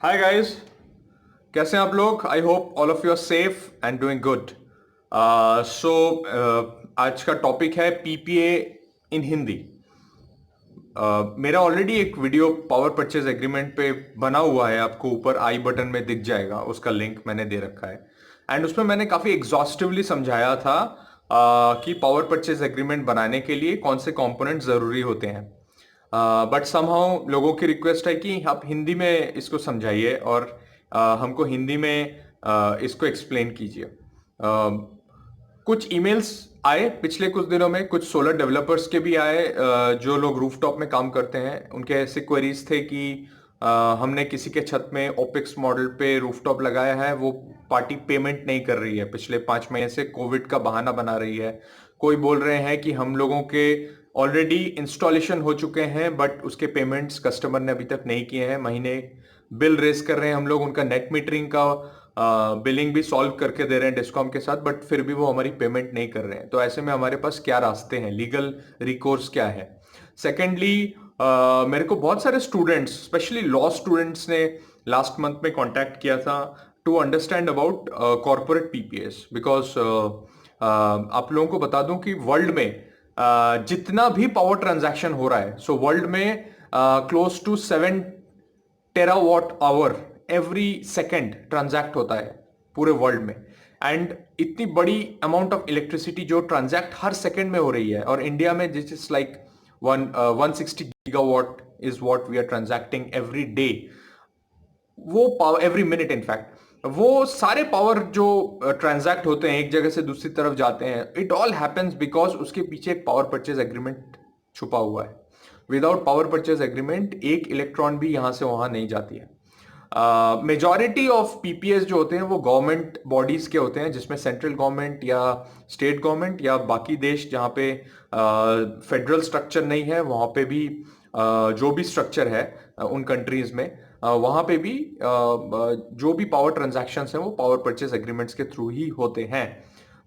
Hi guys, कैसे हैं आप लोग? I hope all of you are safe and doing good. So आज का टॉपिक है पीपीए इन हिंदी। मेरा ऑलरेडी एक वीडियो पावर परचेज एग्रीमेंट पे बना हुआ है, आपको ऊपर आई बटन में दिख जाएगा, उसका लिंक मैंने दे रखा है। एंड उसमें मैंने काफी एग्जॉस्टिवली समझाया था कि पावर परचेज एग्रीमेंट बनाने के लिए कौन से कंपोनेंट जरूरी होते हैं। बट समहाउ लोगों की रिक्वेस्ट है कि आप हिंदी में इसको समझाइए और हमको हिंदी में इसको एक्सप्लेन कीजिए। कुछ ईमेल्स आए पिछले कुछ दिनों में, कुछ सोलर डेवलपर्स के भी आए, जो लोग रूफटॉप में काम करते हैं। उनके ऐसे क्वेरीज थे कि हमने किसी के छत में ओपिक्स मॉडल पे रूफटॉप लगाया है, वो पार्टी पेमेंट नहीं कर रही है, पिछले 5 महीने से कोविड का बहाना बना रही है। कोई बोल रहे हैं कि हम लोगों के ऑलरेडी इंस्टॉलेशन हो चुके हैं बट उसके पेमेंट्स कस्टमर ने अभी तक नहीं किए हैं। महीने बिल रेस कर रहे हैं हम लोग, उनका नेट मीटरिंग का बिलिंग भी सॉल्व करके दे रहे हैं डिस्कॉम के साथ, बट फिर भी वो हमारी पेमेंट नहीं कर रहे हैं। तो ऐसे में हमारे पास क्या रास्ते हैं, लीगल रिकोर्स क्या है? सेकेंडली, मेरे को बहुत सारे स्टूडेंट्स, स्पेशली लॉ स्टूडेंट्स ने लास्ट मंथ में कांटेक्ट किया था to understand about corporate PPAs. Because आप लोगों को बता दूं कि वर्ल्ड में जितना भी पावर ट्रांजैक्शन हो रहा है, सो वर्ल्ड में close to 7 terawatt hour every second transact होता है पूरे वर्ल्ड में। एंड इतनी बड़ी अमाउंट ऑफ इलेक्ट्रिसिटी जो ट्रांजैक्ट हर सेकेंड में हो रही है, और इंडिया में जिस is like 160 gigawatt is what we are transacting every day. वो पावर एवरी मिनट, इनफैक्ट वो सारे पावर जो ट्रांजैक्ट होते हैं एक जगह से दूसरी तरफ जाते हैं, इट ऑल हैपेंस बिकॉज उसके पीछे एक पावर परचेज एग्रीमेंट छुपा हुआ है। विदाउट पावर परचेज एग्रीमेंट एक इलेक्ट्रॉन भी यहां से वहां नहीं जाती है। मेजॉरिटी ऑफ पीपीएस जो होते हैं वो गवर्नमेंट बॉडीज के होते हैं, जिसमें सेंट्रल गवर्नमेंट या स्टेट गवर्नमेंट या बाकी देश जहाँ पे फेडरल स्ट्रक्चर नहीं है, वहाँ पे भी जो भी स्ट्रक्चर है उन कंट्रीज में, वहाँ पे भी जो भी पावर ट्रांजैक्शंस हैं वो पावर परचेज एग्रीमेंट्स के थ्रू ही होते हैं।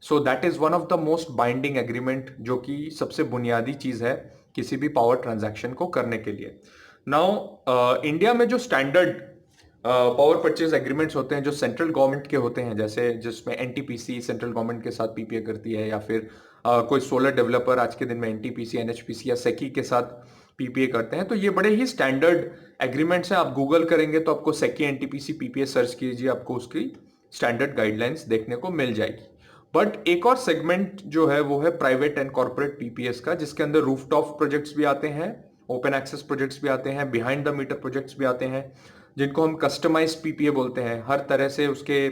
सो that is one of the most binding agreement, जो कि सबसे बुनियादी चीज है किसी भी पावर ट्रांजैक्शन को करने के लिए। नाउ इंडिया में जो स्टैंडर्ड पावर परचेज एग्रीमेंट्स होते हैं जो सेंट्रल गवर्नमेंट के होते हैं, जैसे जिसमें एनटीपीसी सेंट्रल गवर्नमेंट के साथ पीपीए करती है, या फिर कोई सोलर डेवलपर आज के दिन में एनटीपीसी एनएचपीसी या सेकी के साथ पीपीए करते हैं, तो ये बड़े ही स्टैंडर्ड एग्रीमेंट्स हैं। आप गूगल करेंगे तो आपको सेकी एनटीपीसी पीपीए सर्च कीजिए, आपको उसकी स्टैंडर्ड गाइडलाइंस देखने को मिल जाएगी। बट एक और सेगमेंट जो है वो है प्राइवेट एंड कॉर्पोरेट पीपीएस का, जिसके अंदर रूफटॉप प्रोजेक्ट्स भी आते हैं, ओपन एक्सेस प्रोजेक्ट्स भी आते हैं, बिहाइंड द मीटर प्रोजेक्ट्स भी आते हैं, जिनको हम कस्टमाइज्ड पीपीए बोलते हैं। हर तरह से उसके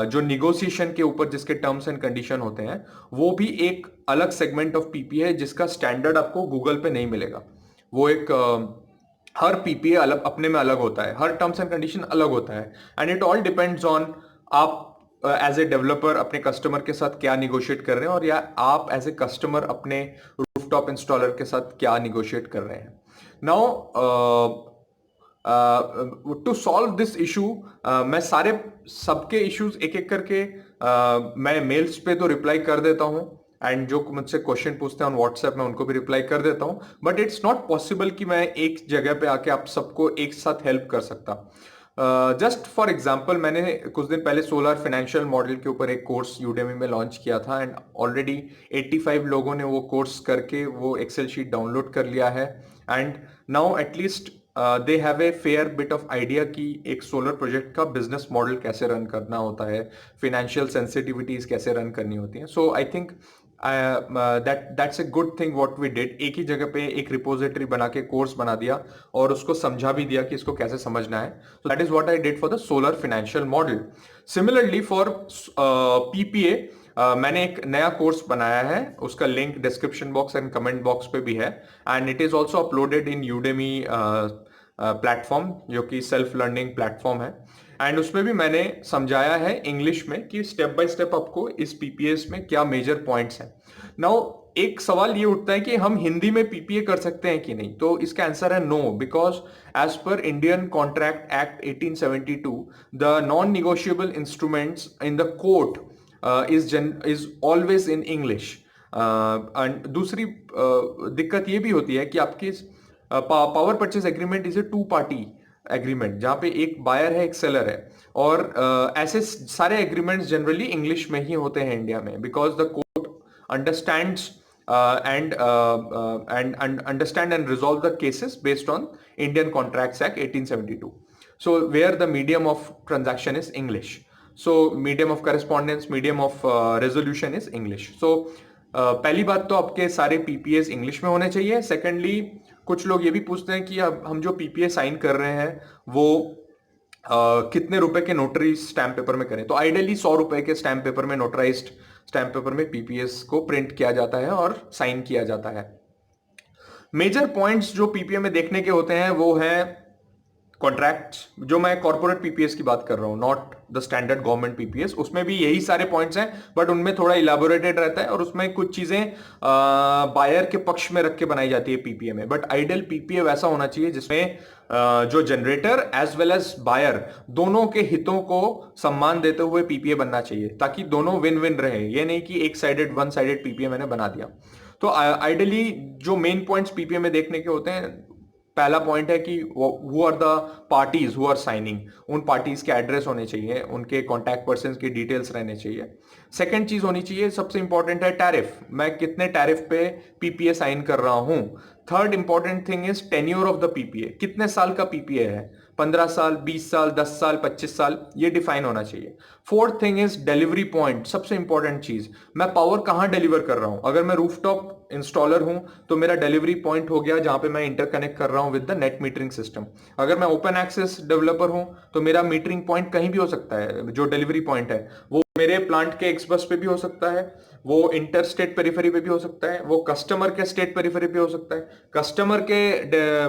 जो निगोसिएशन के ऊपर जिसके टर्म्स एंड कंडीशन होते हैं, वो भी एक अलग सेगमेंट ऑफ पीपीए है, जिसका स्टैंडर्ड आपको गूगल पे नहीं मिलेगा। वो एक हर पीपीए अलग अपने में अलग होता है, हर टर्म्स एंड कंडीशन अलग होता है। And it all depends on आप एज ए डेवलपर अपने कस्टमर के साथ क्या निगोशिएट कर रहे हैं, और या आप एज ए कस्टमर अपने रूफटॉप इंस्टॉलर के साथ क्या निगोशिएट कर रहे हैं। Now to solve this issue, मैं सारे सबके इश्यूज एक एक करके मैं मेल्स पे तो रिप्लाई कर देता हूं, एंड जो मुझसे क्वेश्चन पूछते हैं ऑन व्हाट्सएप में उनको भी रिप्लाई कर देता हूं। बट इट्स नॉट पॉसिबल कि मैं एक जगह पे आके आप सबको एक साथ हेल्प कर सकता। जस्ट फॉर एग्जाम्पल, मैंने कुछ दिन पहले सोलर फाइनेंशियल मॉडल के ऊपर एक कोर्स यूडेमी में लॉन्च किया था, एंड ऑलरेडी 85 लोगों ने वो कोर्स करके वो एक्सेल शीट डाउनलोड कर लिया है। And now at least they have a fair bit of idea कि एक सोलर प्रोजेक्ट का बिजनेस मॉडल कैसे रन करना होता है, फिनेंशियल सेंसिटिविटीज कैसे रन करनी होती हैं। So I think that's a good thing what we did. एक ही जगह पे एक रिपोजिटरी बना के कोर्स बना दिया और उसको समझा भी दिया कि इसको कैसे समझना है। So that is what I did for the solar financial model. Similarly for PPA, मैंने एक नया कोर्स बनाया है, उसका link description box and comment box पे भी है, and it is also uploaded in Udemy platform, जो कि सेल्फ लर्निंग प्लेटफॉर्म है। एंड उसमें भी मैंने समझाया है इंग्लिश में कि स्टेप बाय स्टेप आपको इस पीपीएस में क्या मेजर पॉइंट्स हैं। नाउ एक सवाल ये उठता है कि हम हिंदी में पीपीए कर सकते हैं कि नहीं, तो इसका आंसर है no, because as per Indian Contract Act 1872 the non negotiable instruments in the court is always in English. And दूसरी दिक्कत ये भी होती है कि आपकी power purchase agreement is a two party agreement जहाँ पे एक बायर है एक सेलर है, और ऐसे सारे एग्रीमेंट्स जनरली इंग्लिश में ही होते हैं इंडिया में, because the court understands and understand and resolve the cases based on Indian Contracts Act 1872. So where the medium of transaction is English. So medium of correspondence, medium of resolution is English. So पहली बात तो आपके सारे PPS English में होने चाहिए. Secondly कुछ लोग ये भी पूछते हैं कि अब हम जो पीपीए साइन कर रहे हैं वो कितने रुपए के नोटरी स्टैम्प पेपर में करें. तो आइडियली 100 रुपए के स्टैम्प पेपर में, नोटराइज्ड स्टैम्प पेपर में पीपीएस को प्रिंट किया जाता है और साइन किया जाता है. मेजर पॉइंट्स जो पीपीए में देखने के होते हैं वो है कॉन्ट्रैक्ट्स. जो मैं कॉर्पोरेट पीपीएस की बात कर रहा हूं, not the standard government PPS, उसमें भी यही सारे पॉइंट्स हैं, बट उनमें थोड़ा इलेबोरेटेड रहता है और उसमें कुछ चीजें बायर के पक्ष में रख के बनाई जाती है पीपीए में. बट आइडियल पीपीए वैसा होना चाहिए जिसमें जो generator as well as buyer दोनों के हितों को सम्मान देते हुए पीपीए बनना चाहिए, ताकि दोनों विन विन रहे. ये नहीं कि एक साइडेड वन साइडेड पीपीए मैंने बना दिया. तो आइडियली जो मेन पॉइंट्स पीपीए में देखने के होते हैं, पहला पॉइंट है कि who are the parties who are signing. उन पार्टीज के एड्रेस होने चाहिए, उनके कॉन्टैक्ट पर्सन की डिटेल्स रहने चाहिए. सेकंड चीज होनी चाहिए, सबसे इंपॉर्टेंट है टैरिफ. मैं कितने टैरिफ पे पीपीए साइन कर रहा हूं. Third important thing is tenure of the PPA. कितने साल का पीपीए है, 15 साल, 20 साल, 10 साल, 25 साल, ये डिफाइन होना चाहिए. Fourth thing is delivery point. सबसे इंपॉर्टेंट चीज, मैं पावर कहां डिलीवर कर रहा हूं. अगर मैं रूफटॉप इंस्टॉलर हूं तो मेरा डिलीवरी पॉइंट हो गया जहां पे मैं इंटरकनेक्ट कर रहा हूं with the net metering system. अगर मैं ओपन एक्सेस डेवलपर हूं तो मेरा मीटरिंग पॉइंट कहीं भी हो सकता है. जो डिलीवरी पॉइंट है वो मेरे प्लांट के एक्स बस पे भी हो सकता है, वो इंटर स्टेट पेरिफेरी पे भी हो सकता है, वो कस्टमर के स्टेट पेरिफेरी पे हो सकता है, कस्टमर के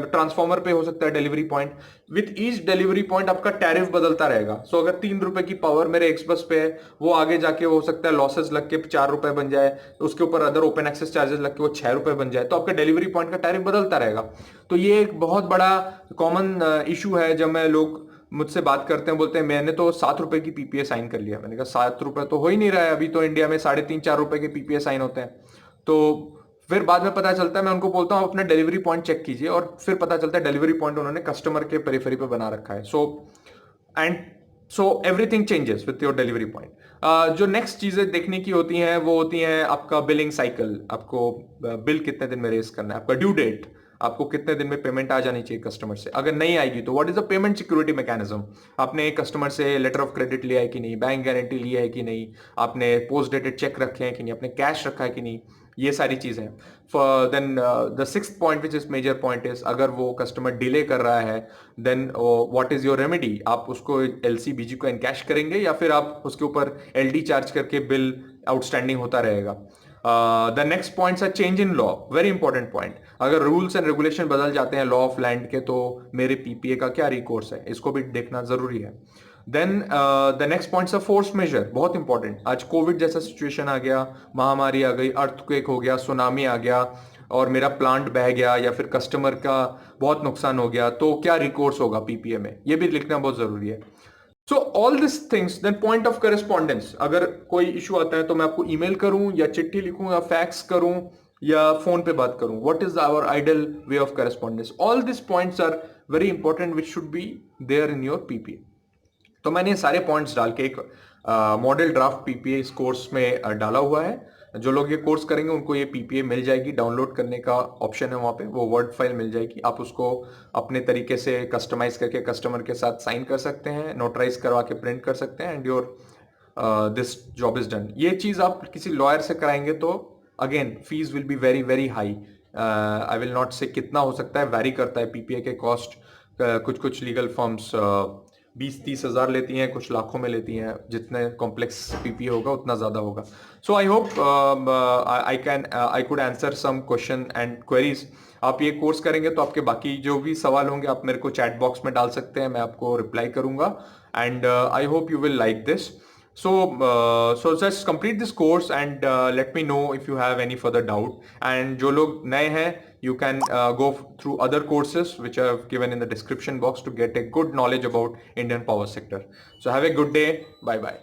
ट्रांसफॉर्मर पे हो सकता है delivery point. With each delivery point आपका टैरिफ बदलता रहेगा. सो अगर 3 रुपए की पावर मेरे एक्स बस पे है, वो आगे जाके हो सकता है लॉसेस लग के 4 रुपए बन जाए, उसके ऊपर अदर ओपन एक्सेस चार्जेस लग के वो 6 रुपए बन जाए. तो आपका डिलीवरी पॉइंट का टैरिफ बदलता रहेगा. तो ये एक बहुत बड़ा कॉमन इशू है. जब मैं लोग मुझसे बात करते हैं, बोलते हैं मैंने तो 7 रुपए की पीपीए साइन कर लिया. मैंने कहा 7 रुपए तो हो ही नहीं रहा है, अभी तो इंडिया में 3.5-4 रुपए के पीपीए साइन होते हैं. तो फिर बाद में पता चलता है, मैं उनको बोलता हूं अपना डिलीवरी पॉइंट चेक कीजिए, और फिर पता चलता है डिलीवरी पॉइंट उन्होंने कस्टमर के पेरिफेरी पे बना रखा है. So everything changes with your delivery point. जो नेक्स्ट चीजें देखने की होती हैं वो होती हैं आपका बिलिंग साइकिल. आपको बिल कितने दिन में रेज करना है, आपका ड्यू डेट, आपको कितने दिन में पेमेंट आ जानी चाहिए कस्टमर से. अगर नहीं आएगी तो what is the payment security mechanism. आपने कस्टमर से लेटर ऑफ क्रेडिट लिया है कि नहीं, बैंक गारंटी लिया है कि नहीं, आपने पोस्ट डेटेड चेक रखे हैं कि नहीं, आपने कैश रखा है कि नहीं, ये सारी चीजें. Then the sixth point which is major point is, अगर वो कस्टमर डिले कर रहा है then what is your remedy. आप उसको एलसी बीजी को एनकैश करेंगे या फिर आप उसके ऊपर एलडी चार्ज करके बिल आउटस्टैंडिंग होता रहेगा. The next points are change in law. Very important point. अगर रूल्स एंड रेगुलेशन बदल जाते हैं लॉ ऑफ लैंड के, तो मेरे पीपीए का क्या रिकोर्स है, इसको भी देखना जरूरी है. Then the next points of force majeure. बहुत इंपॉर्टेंट. आज कोविड जैसा सिचुएशन आ गया, महामारी आ गई, अर्थक्वेक हो गया, सुनामी आ गया और मेरा प्लांट बह गया या फिर कस्टमर का बहुत नुकसान हो गया, तो क्या रिकोर्स होगा पीपीए में, ये भी लिखना बहुत जरूरी है. So all this things. Then point of correspondence. अगर कोई इशू आता है तो मैं आपको ईमेल करूं या चिट्ठी लिखूं या फैक्स करूं या फोन पे बात करूं. What is our ideal way of correspondence. All this points are very important which should be there in your PPA. तो मैंने ये सारे पॉइंट्स डाल के एक मॉडल ड्राफ्ट पीपीए इस कोर्स में डाला हुआ है. जो लोग ये कोर्स करेंगे उनको ये पीपीए मिल जाएगी. डाउनलोड करने का ऑप्शन है वहाँ पे, वो वर्ड फाइल मिल जाएगी. आप उसको अपने तरीके से कस्टमाइज करके कस्टमर के साथ साइन कर सकते हैं, नोटराइज करवा के प्रिंट कर सकते हैं, and your this job is done. ये चीज़ आप किसी लॉयर से कराएंगे तो again fees will be very very high. I will not से कितना हो सकता है, वैरी करता है पीपीए के कॉस्ट. कुछ लीगल फर्म्स 20-30 हज़ार लेती हैं, कुछ लाखों में लेती हैं. जितने कॉम्प्लेक्स पीपीए होगा उतना ज़्यादा होगा. So I hope I could answer some question and queries. आप ये कोर्स करेंगे तो आपके बाकी जो भी सवाल होंगे आप मेरे को चैट बॉक्स में डाल सकते हैं, मैं आपको रिप्लाई करूंगा. And I hope you will like this. So just complete this course and let me know if you have any further doubt. And जो लोग नए हैं, you can go through other courses which I have given in the description box to get a good knowledge about Indian power sector. So have a good day. Bye bye.